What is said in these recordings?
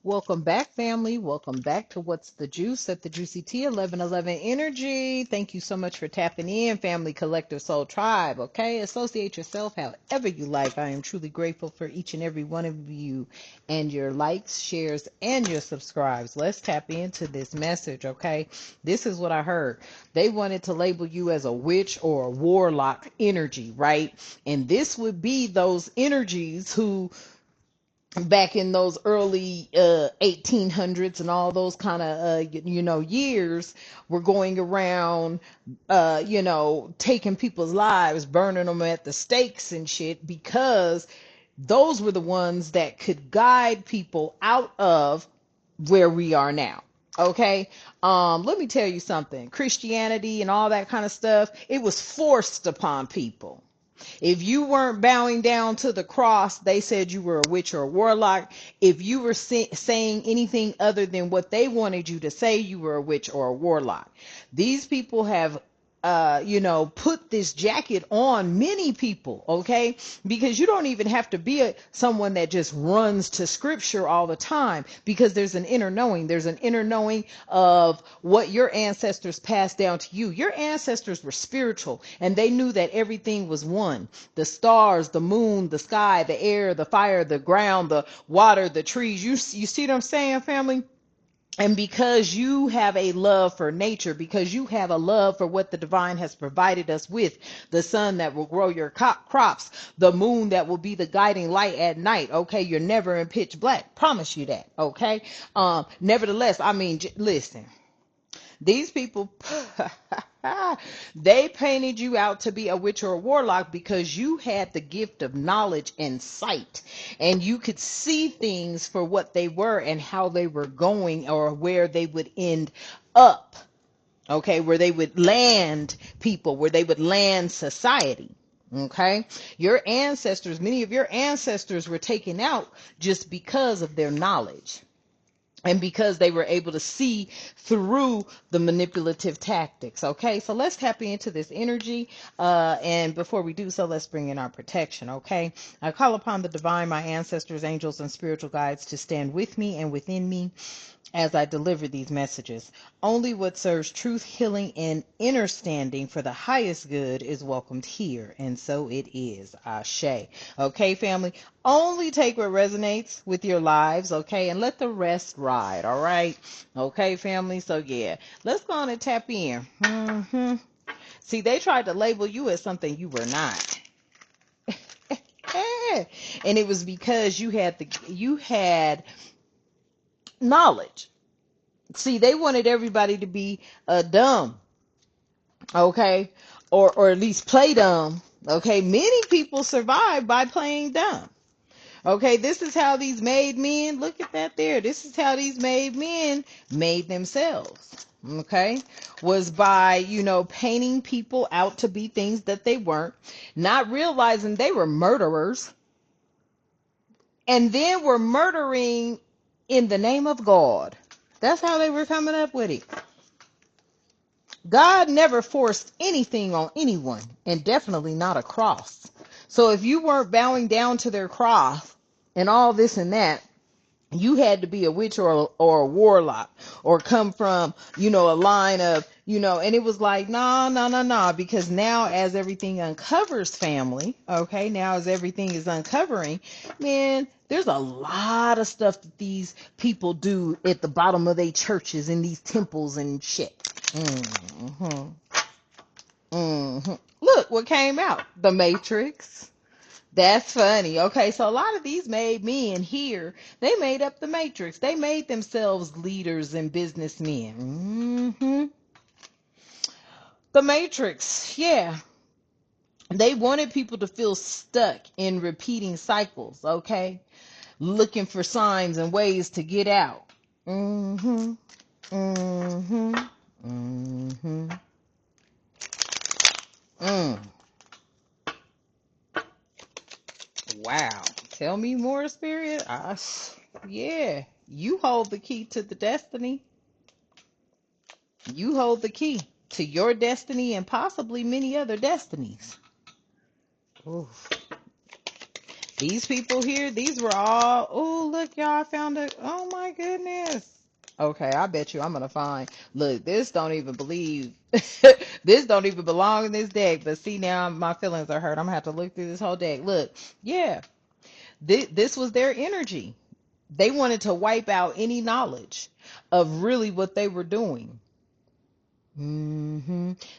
Welcome back, family. Welcome back to What's the Juice at the Juicy T 1111 Energy. Thank you so much for tapping in, family, collective, soul tribe. Okay, associate yourself however you like. I am truly grateful for each and every one of you and your likes, shares, and your subscribes. Let's tap into this message. Okay, this is what I heard. They wanted to label you as a witch or a warlock energy, right? And this would be those energies who back in those early 1800s and all those kind of years were going around taking people's lives, burning them at the stakes and shit, because those were the ones that could guide people out of where we are now. Okay. Let me tell you something. Christianity and all that kind of stuff, it was forced upon people. If you weren't bowing down to the cross, they said you were a witch or a warlock. If you were saying anything other than what they wanted you to say, you were a witch or a warlock. These people have put this jacket on many people, okay? Because you don't even have to be someone that just runs to scripture all the time, because there's an inner knowing. There's an inner knowing of what your ancestors passed down to you. Your ancestors were spiritual, and they knew that everything was one. The stars, the moon, the sky, the air, the fire, the ground, the water, the trees. You see what I'm saying, family? And because you have a love for nature, because you have a love for what the divine has provided us with, the sun that will grow your crops, the moon that will be the guiding light at night. Okay. You're never in pitch black. Promise you that. Okay. Nevertheless, I mean, listen, these people, they painted you out to be a witch or a warlock because you had the gift of knowledge and sight, and you could see things for what they were and how they were going, or where they would end up. Okay, where they would land people, where they would land society. Okay, your ancestors, many of your ancestors were taken out just because of their knowledge, and because they were able to see through the manipulative tactics. Okay, so let's tap into this energy. And before we do so, let's bring in our protection. Okay, I call upon the divine, my ancestors, angels, and spiritual guides to stand with me and within me as I deliver these messages. Only what serves truth, healing, and understanding for the highest good is welcomed here. And so it is. Ashe. Okay, family? Only take what resonates with your lives, okay? And let the rest ride, all right? Okay, family? So, yeah. Let's go on and tap in. See, they tried to label you as something you were not. And it was because you had knowledge. See, they wanted everybody to be dumb, okay, or at least play dumb. Okay, many people survive by playing dumb. Okay, this is how these made men, look at that there. This is how these made men made themselves. Okay, was by, painting people out to be things that they weren't, not realizing they were murderers, and then were murdering in the name of God. That's how they were coming up with it. God never forced anything on anyone, and definitely not a cross. So if you weren't bowing down to their cross and all this and that, you had to be a witch or a warlock, or come from, a line of, and it was like, nah, because now as everything uncovers, family, okay, now as everything is uncovering, man, there's a lot of stuff that these people do at the bottom of their churches and these temples and shit. Look what came out. The Matrix. That's funny. Okay, so a lot of these made men here, they made up the Matrix. They made themselves leaders and businessmen. The Matrix, yeah. They wanted people to feel stuck in repeating cycles, okay? Looking for signs and ways to get out. Mm-hmm. Mm-hmm. Mm-hmm. Mm. Wow. Tell me more, Spirit. Yeah. You hold the key to the destiny. You hold the key to your destiny and possibly many other destinies. Oof. These people here, these were all, oh, look, y'all, I found it. Oh my goodness. Okay, I bet you I'm gonna find, look, this don't even believe, this don't even belong in this deck, but see, now my feelings are hurt. I'm gonna have to look through this whole deck. Look, yeah, this was their energy. They wanted to wipe out any knowledge of really what they were doing.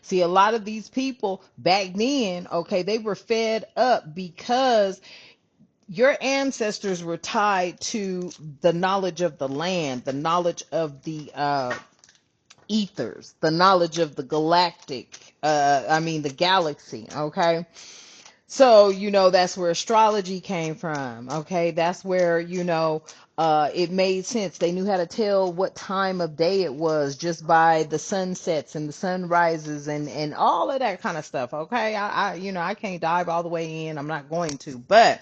See, a lot of these people back then, okay, they were fed up because your ancestors were tied to the knowledge of the land, the knowledge of the ethers, the knowledge of the galactic, the galaxy, okay? So, that's where astrology came from, okay? That's where, it made sense. They knew how to tell what time of day it was just by the sunsets and the sunrises and all of that kind of stuff, okay? I can't dive all the way in. I'm not going to, but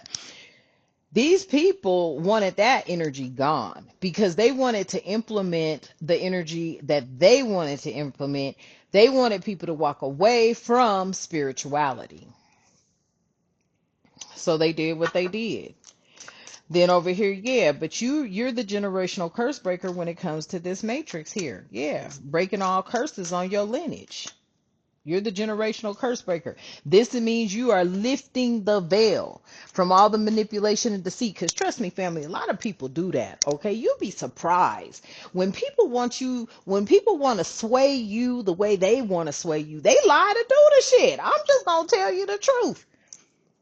these people wanted that energy gone because they wanted to implement the energy that they wanted to implement. They wanted people to walk away from spirituality. So they did what they did. Then over here, yeah, but you're the generational curse breaker when it comes to this matrix here. Yeah, breaking all curses on your lineage. You're the generational curse breaker. This means you are lifting the veil from all the manipulation and deceit. Because trust me, family, a lot of people do that. Okay, you'll be surprised when people want to sway you the way they want to sway you. They lie to do the shit. I'm just gonna tell you the truth.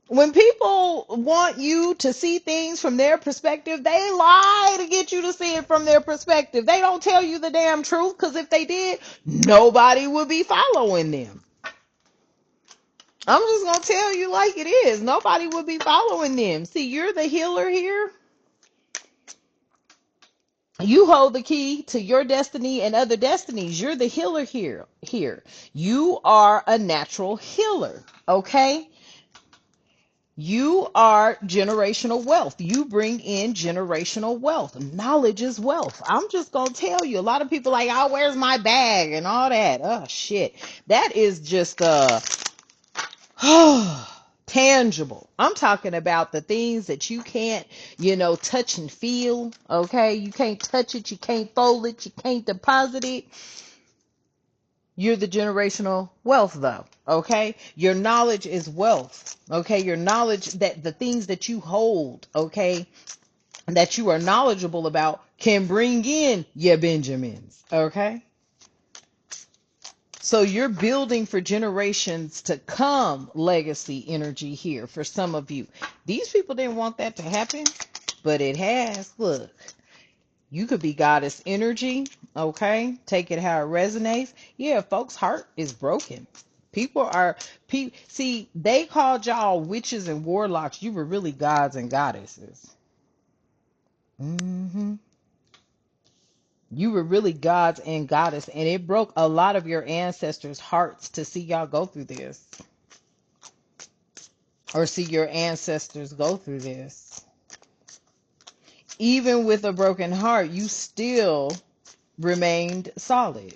When people want you to see things from their perspective, they lie to get you to see it from their perspective. They don't tell you the damn truth, because if they did, nobody would be following them. I'm just going to tell you like it is. Nobody would be following them. See, you're the healer here. You hold the key to your destiny and other destinies. You're the healer here. You are a natural healer, okay? You are generational wealth. You bring in generational wealth. Knowledge is wealth. I'm just going to tell you. A lot of people like, oh, where's my bag and all that. Oh, shit. That is just tangible. I'm talking about the things that you can't, touch and feel. Okay. You can't touch it. You can't fold it. You can't deposit it. You're the generational wealth, though. Okay. Your knowledge is wealth. Okay. Your knowledge, that the things that you hold, okay, that you are knowledgeable about, can bring in your Benjamins. Okay. So you're building for generations to come legacy energy here for some of you. These people didn't want that to happen, but it has. Look, you could be goddess energy, okay? Take it how it resonates. Yeah, folks' heart is broken. See, they called y'all witches and warlocks. You were really gods and goddesses. You were really gods and goddess, and it broke a lot of your ancestors' hearts to see y'all go through this, or see your ancestors go through this. Even with a broken heart, you still remained solid.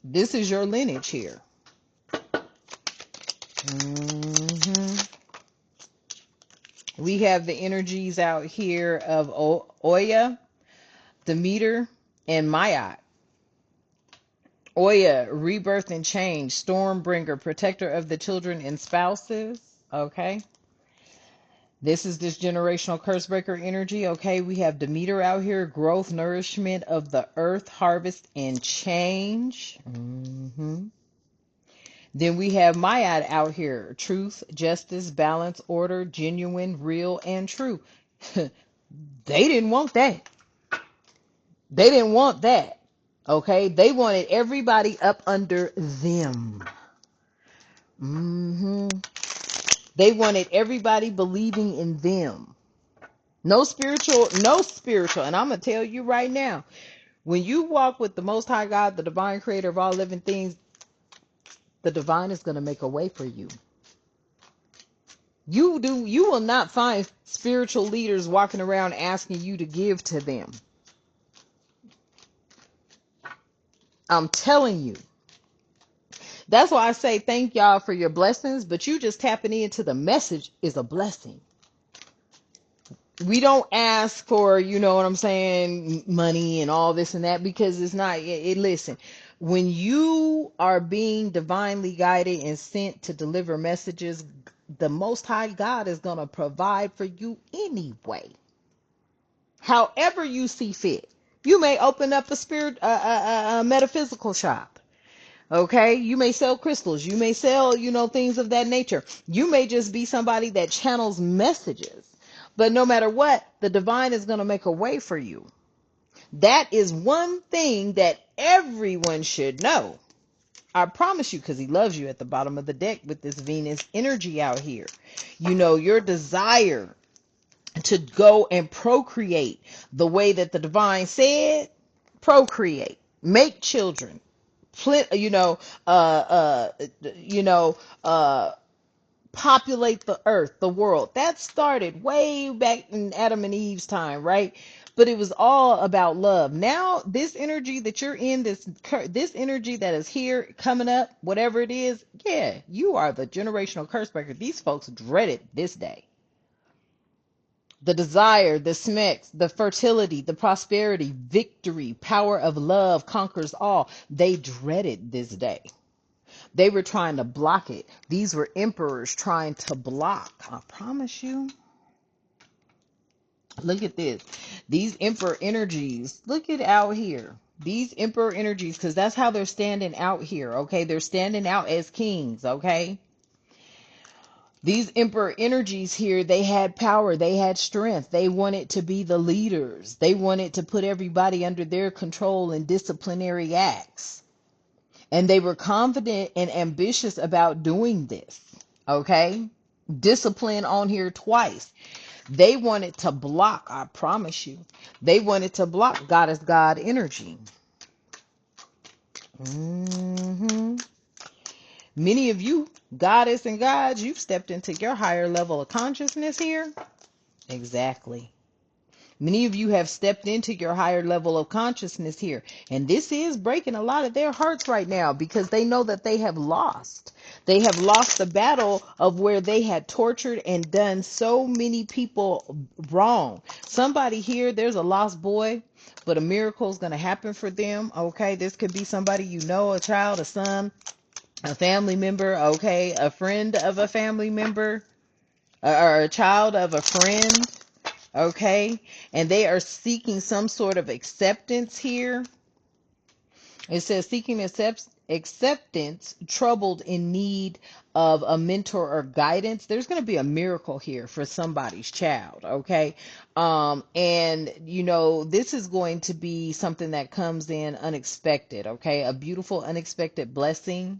This is your lineage here. We have the energies out here of Oya, Demeter, and Mayat. Oya, rebirth and change, stormbringer, protector of the children and spouses. Okay. This is this generational curse breaker energy. Okay. We have Demeter out here, growth, nourishment of the earth, harvest, and change. Then we have Mayat out here, truth, justice, balance, order, genuine, real, and true. They didn't want that. They didn't want that. Okay, they wanted everybody up under them. They wanted everybody believing in them. No spiritual. And I'm going to tell you right now, when you walk with the Most High God, the divine creator of all living things, the divine is going to make a way for you. You will not find spiritual leaders walking around asking you to give to them. I'm telling you. That's why I say thank y'all for your blessings, but you just tapping into the message is a blessing. We don't ask for, you know what I'm saying, money and all this and that, because it's not listen, when you are being divinely guided and sent to deliver messages, the most high God is going to provide for you anyway, however you see fit. You may open up a a metaphysical shop. Okay, you may sell crystals, you may sell, things of that nature. You may just be somebody that channels messages. But no matter what, the divine is going to make a way for you. That is one thing that everyone should know. I promise you, because he loves you at the bottom of the deck with this Venus energy out here. Your desire to go and procreate the way that the divine said, procreate, make children, you know, uh, uh, you know, uh, populate the earth, the world. That started way back in Adam and Eve's time, right? But it was all about love. Now, this energy that you're in, this energy that is here coming up, whatever it is, yeah, you are the generational curse breaker. These folks dreaded this day. The desire, the smecks, the fertility, the prosperity, victory, power of love conquers all. They dreaded this day. They were trying to block it. These were emperors trying to block. I promise you. Look at this. These emperor energies. Look at out here. These emperor energies, because that's how they're standing out here. Okay. They're standing out as kings. Okay. These emperor energies here, they had power, they had strength, they wanted to be the leaders, they wanted to put everybody under their control in disciplinary acts. And they were confident and ambitious about doing this. Okay? Discipline on here twice. They wanted to block, I promise you. They wanted to block Goddess God energy. Many of you, goddess and gods, you've stepped into your higher level of consciousness here. Exactly. Many of you have stepped into your higher level of consciousness here. And this is breaking a lot of their hearts right now because they know that they have lost. They have lost the battle of where they had tortured and done so many people wrong. Somebody here, there's a lost boy, but a miracle is going to happen for them. Okay, this could be somebody you know, a child, a son, a family member, okay, a friend of a family member, or a child of a friend, okay, and they are seeking some sort of acceptance here. It says seeking acceptance, troubled, in need of a mentor or guidance. There's going to be a miracle here for somebody's child, okay? And this is going to be something that comes in unexpected, okay? A beautiful unexpected blessing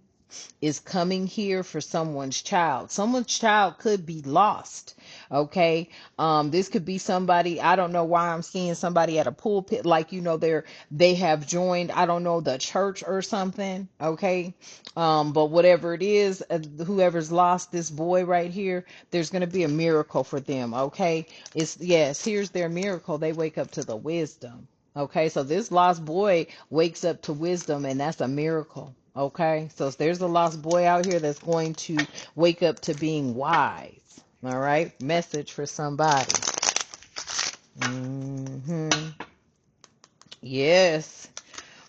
is coming here for someone's child. Someone's child could be lost. Okay. This could be somebody, I don't know why I'm seeing somebody at a pulpit, like, they have joined, I don't know, the church or something. Okay. But whatever it is, whoever's lost this boy right here, there's going to be a miracle for them. Okay. Here's their miracle. They wake up to the wisdom. Okay, so this lost boy wakes up to wisdom, and that's a miracle. Okay, so there's a lost boy out here that's going to wake up to being wise. All right, message for somebody. Yes,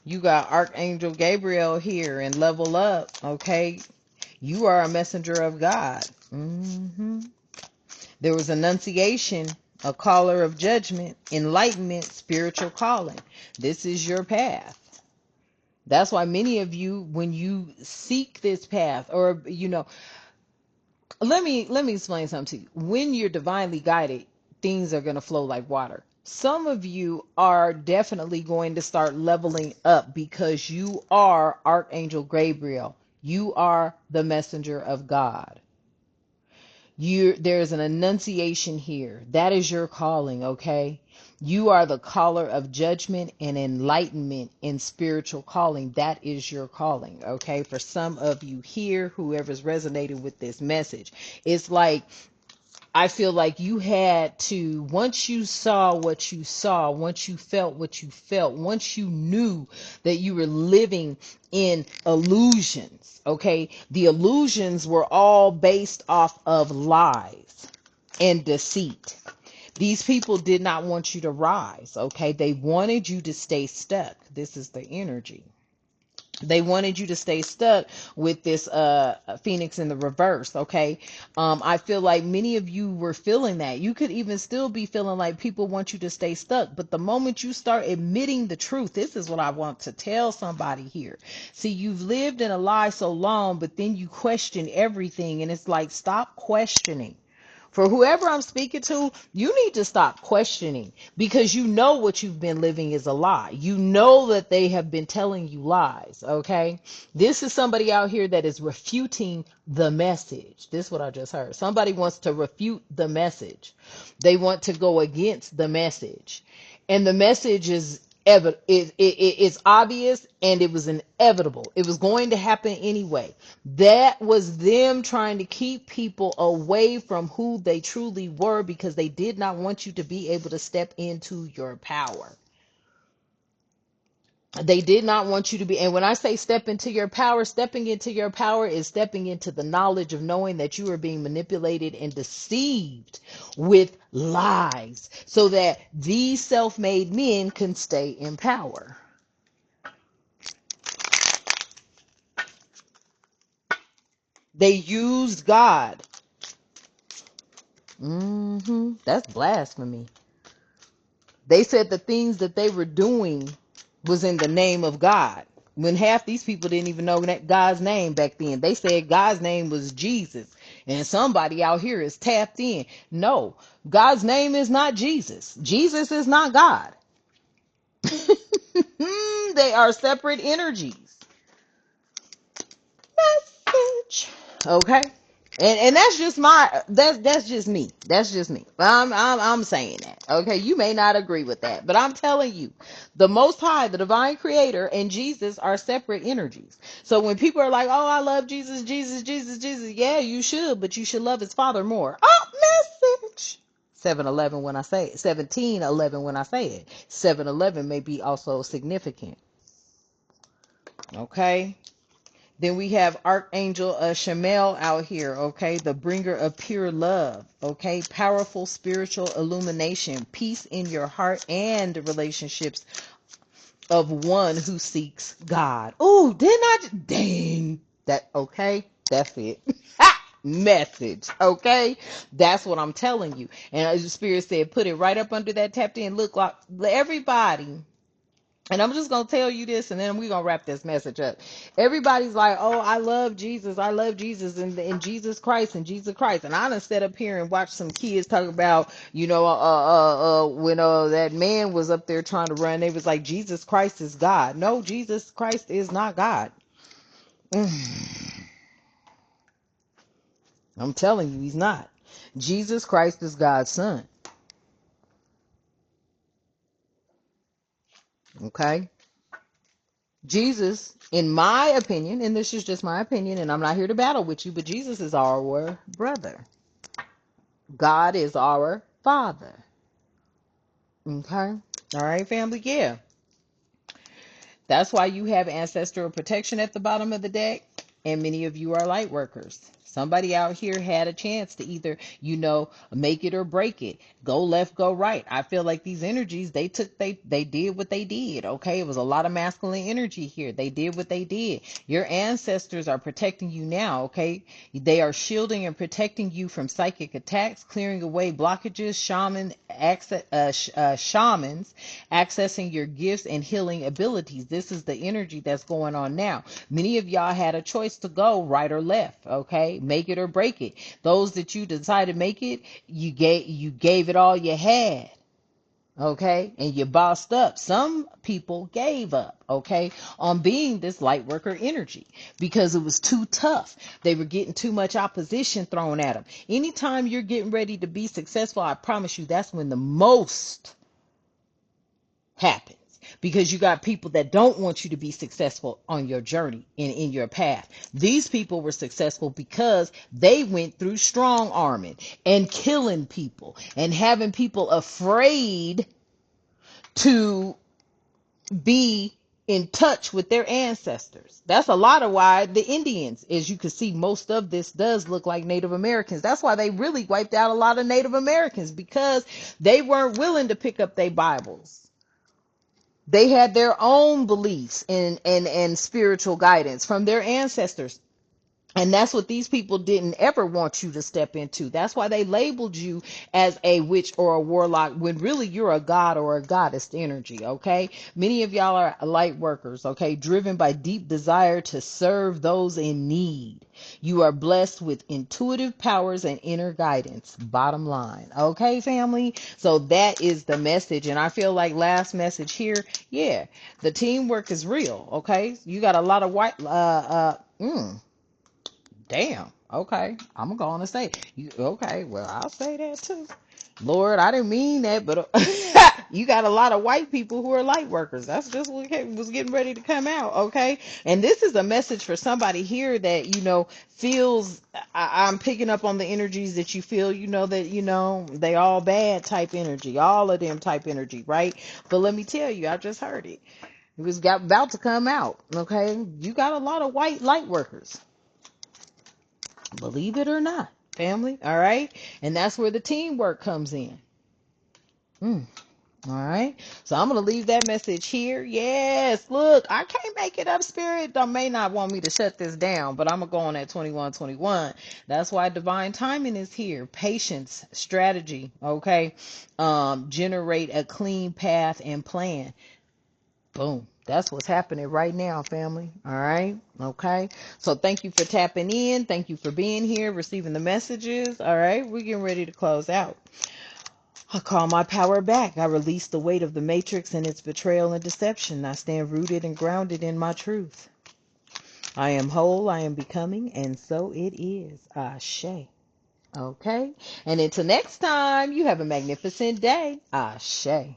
you got Archangel Gabriel here and level up. Okay, you are a messenger of God. There was annunciation, a caller of judgment, enlightenment, spiritual calling. This is your path. That's why many of you, when you seek this path, or let me explain something to you. When you're divinely guided, things are going to flow like water. Some of you are definitely going to start leveling up because you are Archangel Gabriel. You are the messenger of God. There's an annunciation here. That is your calling, okay? You are the caller of judgment and enlightenment in spiritual calling. That is your calling, okay? For some of you here, whoever's resonated with this message, it's like, I feel like you had to, once you saw what you saw, once you felt what you felt, once you knew that you were living in illusions, okay? The illusions were all based off of lies and deceit. These people did not want you to rise, okay? They wanted you to stay stuck. This is the energy. They wanted you to stay stuck with this phoenix in the reverse, okay? I feel like many of you were feeling that. You could even still be feeling like people want you to stay stuck, but the moment you start admitting the truth, this is what I want to tell somebody here. See, you've lived in a lie so long, but then you question everything, and it's like, stop questioning. For whoever I'm speaking to, you need to stop questioning, because you know what you've been living is a lie. You know that they have been telling you lies, okay? This is somebody out here that is refuting the message. This is what I just heard. Somebody wants to refute the message. They want to go against the message. And the message is it's obvious, and it was inevitable. It was going to happen anyway. That was them trying to keep people away from who they truly were, because they did not want you to be able to step into your power. They did not want you to be, and when I say step into your power, stepping into your power is stepping into the knowledge of knowing that you are being manipulated and deceived with lies so that these self-made men can stay in power. They used God. That's blasphemy. They said the things that they were doing was in the name of God, when half these people didn't even know God's name back then. They said God's name was Jesus, and somebody out here is tapped in. No, God's name is not Jesus. Jesus is not God. They are separate energies. Message. Okay. And that's just that's just me. That's just me. I'm saying that. Okay, you may not agree with that, but I'm telling you, the Most High, the Divine Creator, and Jesus are separate energies. So when people are like, "Oh, I love Jesus, Jesus, Jesus, Jesus," yeah, you should, but you should love His Father more. Oh, message. 7-11 when I say it. 17-11 when I say it. 7-11 may be also significant. Okay. Then we have Archangel Shamael out here, okay? The bringer of pure love, okay? Powerful spiritual illumination, peace in your heart, and relationships of one who seeks God. Oh, didn't I? Dang. That, okay? That's it. Message, okay? That's what I'm telling you. And the Spirit said, put it right up under that tapped in. Look, like everybody. And I'm just going to tell you this, and then we're going to wrap this message up. Everybody's like, oh, I love Jesus, and Jesus Christ, and Jesus Christ. And I done sat up here and watched some kids talk about, when that man was up there trying to run, they was like, Jesus Christ is God. No, Jesus Christ is not God. I'm telling you, he's not. Jesus Christ is God's son. Okay? Jesus, in my opinion, and this is just my opinion, and I'm not here to battle with you, but Jesus is our brother. God is our Father. Okay? All right, family? Yeah. That's why you have ancestral protection at the bottom of the deck, and many of you are light workers. Somebody out here had a chance to either, make it or break it. Go left, go right. I feel like these energies, they did what they did. Okay. It was a lot of masculine energy here. They did what they did. Your ancestors are protecting you now. Okay. They are shielding and protecting you from psychic attacks, clearing away blockages, shamans accessing your gifts and healing abilities. This is the energy that's going on now. Many of y'all had a choice to go right or left. Okay. Make it or break it. Those that you decided to make it, you gave it all you had. Okay, and you bossed up. Some people gave up, okay, on being this light worker energy because it was too tough. They were getting too much opposition thrown at them. Anytime you're getting ready to be successful, I promise you, that's when the most happens. Because you got people that don't want you to be successful on your journey and in your path. These people were successful because they went through strong arming and killing people and having people afraid to be in touch with their ancestors. That's a lot of why the Indians, as you can see, most of this does look like Native Americans. That's why they really wiped out a lot of Native Americans, because they weren't willing to pick up their Bibles. They had their own beliefs and spiritual guidance from their ancestors. And that's what these people didn't ever want you to step into. That's why they labeled you as a witch or a warlock, when really you're a god or a goddess energy, okay? Many of y'all are light workers, okay? Driven by deep desire to serve those in need. You are blessed with intuitive powers and inner guidance. Bottom line. Okay, family? So that is the message. And I feel like last message here, yeah, the teamwork is real, okay? You got a lot of white, damn. Okay. I'm gonna go on and say you. Okay. Well, I'll say that too. Lord, I didn't mean that, but you got a lot of white people who are light workers. That's just what was getting ready to come out. Okay. And this is a message for somebody here that, feels, I'm picking up on the energies that you feel, that, they all bad type energy, all of them type energy, right? But let me tell you, I just heard it. It was about to come out. Okay. You got a lot of white light workers. Believe it or not, family. All right. And that's where the teamwork comes in. All right. So I'm going to leave that message here. Yes. Look, I can't make it up, Spirit. They may not want me to shut this down, but I'm going to go on at 21:21. That's why divine timing is here. Patience, strategy. Okay. Generate a clean path and plan. Boom. That's what's happening right now, family. All right. Okay. So thank you for tapping in. Thank you for being here, receiving the messages. All right. We're getting ready to close out. I call my power back. I release the weight of the matrix and its betrayal and deception. I stand rooted and grounded in my truth. I am whole. I am becoming. And so it is. Ashe. Okay. And until next time, you have a magnificent day. Ashe.